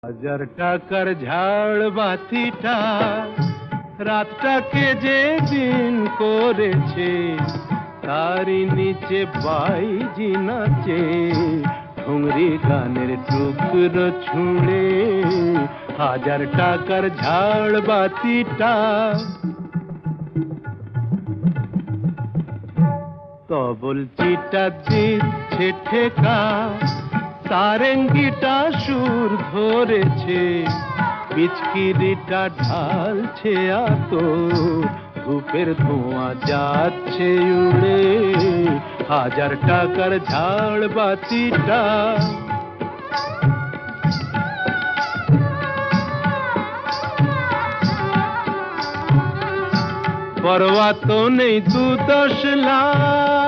হাজার টাকার ঝাড় বাতিটা রাতটাকে যে দিন করেছে, তারই নিচে বাইজি নাচে ঘুংরি গানের টুকরো ছুঁড়ে। হাজার টাকার ঝাড় বাতিটা তবল চিটা দিচ্ছে ঠেকা, সারেঙ্গিটা সুর ধরেছে, পিচকিরিটা ঢালছে আতর, ধূপের ধোঁয়া যাচ্ছে উড়ে। হাজার টাকার ঝাড় বাতিটা পরোয়া তো নেই 2-10 লাখ,